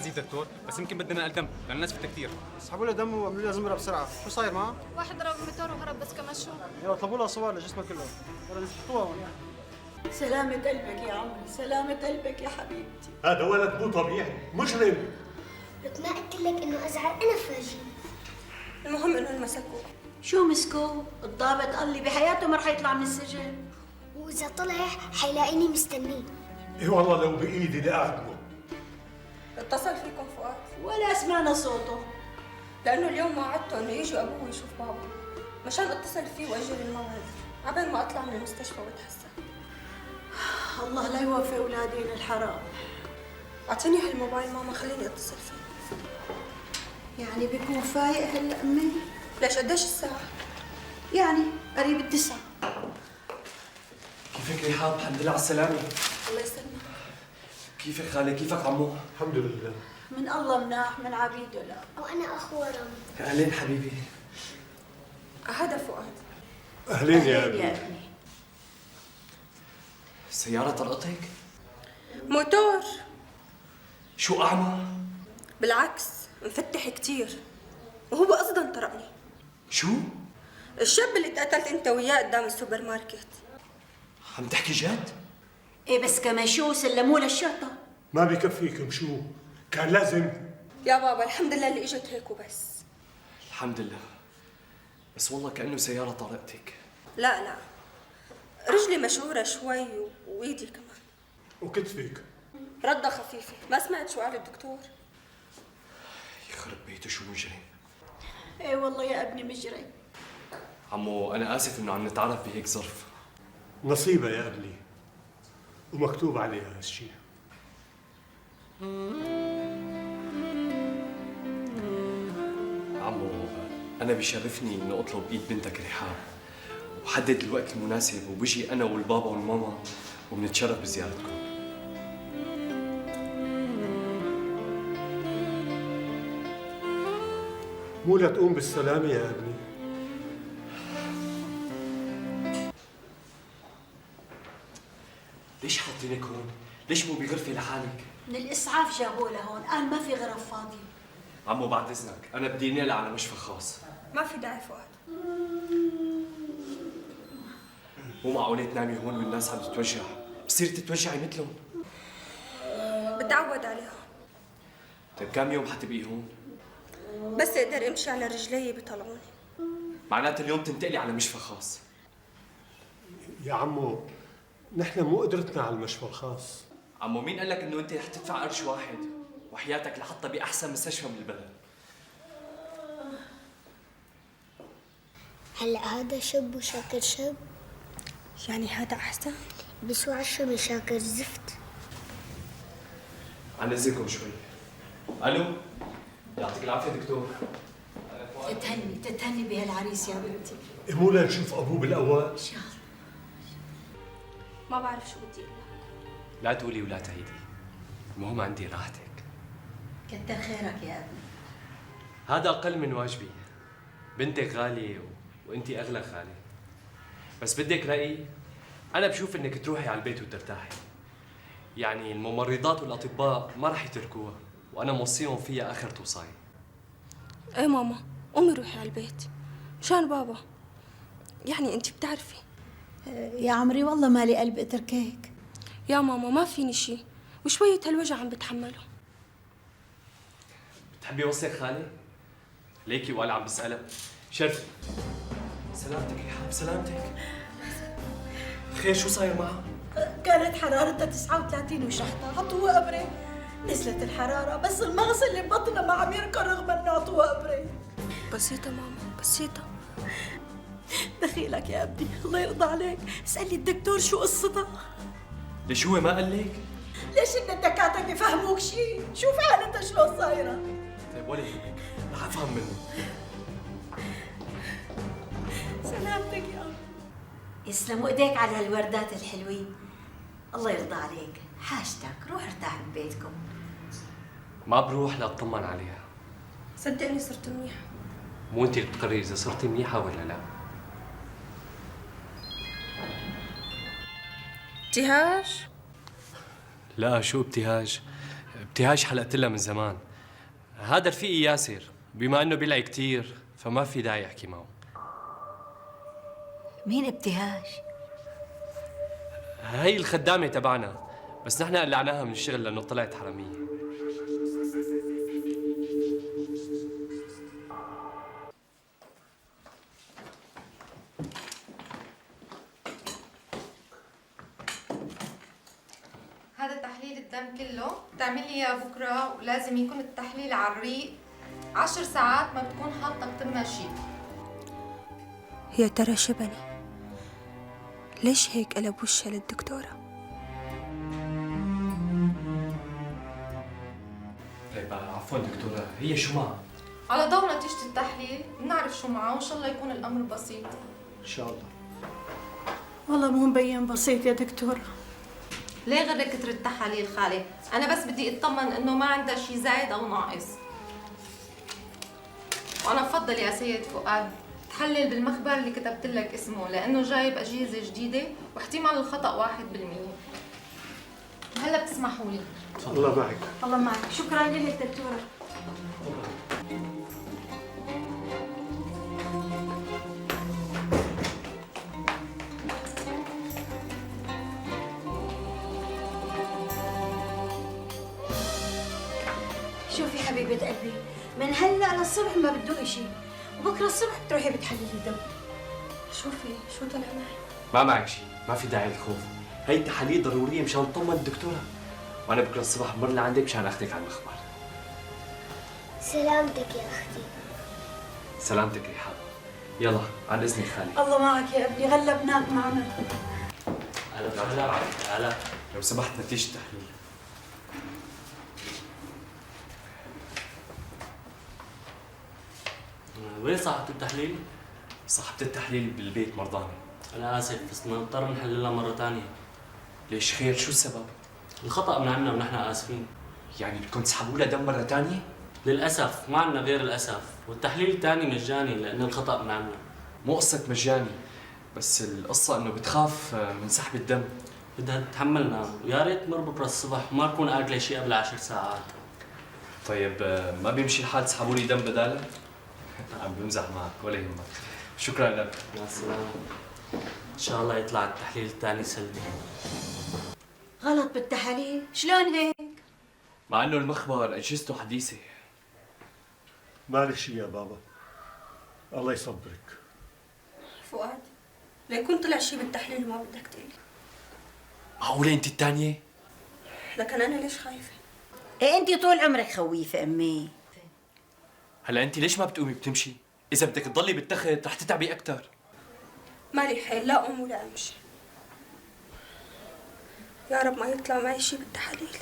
عزيز دكتور، بس يمكن بدنا نقل دم لأن الناس فتها كثير. اسحبوا له دم وعملوا له زمره بسرعه. شو صاير معه؟ واحد ضرب الموتور وهرب بس كمشوه. يلا طلبوا له صور لجسمه كله. يلا نحطوها هون. سلامة قلبك يا عمري، سلامة قلبك يا حبيبتي. هذا ولد مو طبيعي، مجرم. لك ما قلت لك انه ازعل انا فاجي. المهم انه مسكوه. شو مسكوه؟ الضابط قال لي بحياته ما رح يطلع من السجن. واذا طلع حيلاقيني مستنيه. اي والله لو بايدي لاعدمه. اتصل فيكم فؤاد؟ ولا سمعنا صوته. لانه اليوم وعدته انه يجي ابوه ويشوف بابا، مشان اتصل فيه واجل الموعد عبال ما اطلع من المستشفى واتحسن. الله لا يوفق اولادي للحرام. اعطيني هالموبايل ماما، خليني اتصل فيه. يعني بيكون فايق هلا امي؟ ليش قديش الساعة؟ يعني قريب التسعة. كيفك ريحان؟ الحمد لله على السلامة. الله يسلمك. كيفك خالي؟ كيفك عمو؟ الحمد لله. من الله مناح، من عبيده لا. وانا اخو رامي. اهلين حبيبي. هذا فؤاد. اهلين يا يا ابني. ابني. السيارة طرقتك؟ موتور. شو أعمى؟ بالعكس مفتح كتير، وهو اصلا طرقني. شو؟ الشاب اللي اتقتلت انت وياه قدام السوبر ماركت. عم تحكي جد؟ ايه بس كمان شو سلموه للشرطة. ما بكفيكم شو؟ كان لازم. يا بابا الحمد لله اللي اجت هيك وبس. الحمد لله. بس والله كأنه سيارة طرقتك. لا لا، رجلي مشعورة شوي وايدي كمان. وكتفك. ردة خفيفة. ما سمعت شو قال الدكتور؟ يخرب بيته شو مجرم. ايه والله يا ابني مجرم. عمو أنا آسف إنه عم نتعرف بهيك ظرف. نصيبة يا ابني. ومكتوب عليها هالشيء. عمو أنا بيشرفني إنه أطلب إيد بنتك ريحان، وحدد الوقت المناسب وبجي أنا والبابا والماما وبنتشرف بزيارتكم. مو لتقوم بالسلامة يا ابني. ليش حاطينك هون؟ ليش مو بغرفة لحالك؟ من الاسعاف جابوه لهون، قال ما في غرف فاضية. عمو بعد إذنك أنا بدي نقل على مشفى خاص. ما في داعي فؤاد. مو معقولة تنامي هون والناس عم تتوجع، بصير تتوجعي مثلهم. بتعود عليهم. طيب كم يوم حتبقي هون؟ بس اقدر امشي على رجلي بيطلعوني. معناته اليوم تنتقلي على مشفى خاص. يا عمو نحن مو قدرتنا على المشفى الخاص. عمو مين قال لك انه انت رح تدفع قرش واحد؟ وحياتك لحطها باحسن مستشفى من البلد. هلا هذا شاب وشاكر شاب. يعني هذا احسن؟ بس وعشرة شاكر زفت. عن اذنكم شوي. الو يعطيك العافيه دكتور. تتهني بهالعريس يا بنتي. مو لنشوف ابوه بالاول؟ ان شاء الله. ما بعرف شو بدي اقول لك. لا تقولي ولا تعيدي، المهم عندي راحتك. كتر خيرك يا ابني. هذا اقل من واجبي. بنتك غاليه وانت اغلى غالي. بس بدك رايي؟ انا بشوف انك تروحي على البيت وترتاحي. يعني الممرضات والاطباء ما رح يتركوها، وانا موصيهم فيها اخر توصاي. ايه ماما، قومي روحي على البيت مشان بابا. يعني انت بتعرفي. يا عمري والله مالي قلب اتركك. يا ماما ما فيني شيء، وشوية هالوجع عم بتحمله. بتحبي وصيك خالي؟ ليكي وقال عم بسألها. شرفي. سلامتك ريحان، سلامتك. خير شو صاير معها؟ كانت حرارتها 39 وشحطة، عطوها ابرة. نزلت الحرارة بس المغص اللي ببطنها ما عم يركض رغم انه عطوها ابرة. بسيطة ماما بسيطة. دخيلك يا ابني، الله يرضى عليك، اسألي الدكتور شو قصتها. ليش هو ما قال لك؟ ليش ان الدكاترة بيفهموك شيء؟ شوف حالتها شلون صايرة. طيب ولا يهمك، رح افهم منه. سلامتك يا أبو. يسلموا ايديك على هالوردات الحلوين. الله يرضى عليك، حاجتك روح ارتاح ببيتكم. ما بروح لاطمن عليها. صدقني صرت منيحة. مو انت اللي بتقرري اذا صرتي منيحه ولا لا. ابتهاج؟ لا شو ابتهاج؟ ابتهاج حلقت لها من زمان. هذا رفيقي ياسر، بما انه بيلعب كثير فما في داعي احكي معه. مين ابتهاج؟ هي الخدامة تبعنا، بس نحن قلعناها من الشغل لأنه طلعت حرامية. هذا تحليل الدم كله بتعمل لي اياه بكره، ولازم يكون التحليل على الريق 10 ساعات ما بتكون حاطه بتمها شيء. يا ترى شبني ليش هيك قلب وشها للدكتورة؟ طيب عفوا دكتورة، هي شو معها؟ على ضوء نتيجه التحليل بنعرف شو معه، وان شاء الله يكون الامر بسيط. ان شاء الله. والله مو مبين بسيط يا دكتورة. ليه غير كتر التحاليل خالي؟ انا بس بدي اطمن انه ما عندها شيء زايد او ناقص. وانا بفضل يا سيد فؤاد تحلل بالمخبر اللي كتبت لك اسمه، لانه جايب اجهزه جديده واحتمال الخطا 1%. هلا بتسمحوا لي؟ الله معك. الله معك. شكرا لك دكتورة. شوفي حبيبة قلبي، من هلا للصبح ما بتدوقي شيء، وبكره الصبح بتروحي بتحللي الدم. شوفي شو طلع معي. ما معك شيء، ما في داعي للخوف. هي التحاليل ضرورية مشان نطمن الدكتورة. وأنا بكرة الصبح بمر لعندك مشان أخذك على المخبر. سلامتك يا أختي. سلامتك ريحان. يلا عن إذنك خالي. الله معك يا ابني، غلبناك معنا. هلا لو سمحت نتيجة التحليل. وين صاحبة التحليل؟ صاحبة التحليل بالبيت مرضانة. أنا آسف بس نضطر نحللها مرة تانية. ليش خير؟ شو السبب؟ الخطأ من عنا ونحن آسفين. يعني بدكم تسحبوا لها دم مرة تانية؟ للأسف ما عنا غير الأسف، والتحليل الثاني مجاني لأن الخطأ من عنا. مو قصة مجاني، بس القصة إنه بتخاف من سحب الدم. بدها تتحملنا، ويا ريت تمر بكرة الصبح وما تكون آكلة شيء قبل 10 ساعات. طيب ما بيمشي الحال تسحبوا لي دم بدالها؟ عم بمزح معك ولا يهمك. شكرا لك. مع السلامة. إن شاء الله يطلع التحليل الثاني سلبي. غلط بالتحاليل؟ شلون هيك؟ مع إنه المخبر أجهزته حديثة. معلش يا بابا، الله يصبرك. فؤاد ليكون طلع شيء بالتحليل وما بدك تقلي. معقولة أنت الثانية؟ لكن أنا ليش خايفة؟ ايه انت طول عمرك خويفة امي. هلا أنت ليش ما بتقومي بتمشي؟ إذا بدك تضلي بالتخت رح تتعبي أكثر. مالي حيل لا أقوم ولا أمشي. يا رب ما يطلع معي شيء بالتحاليل.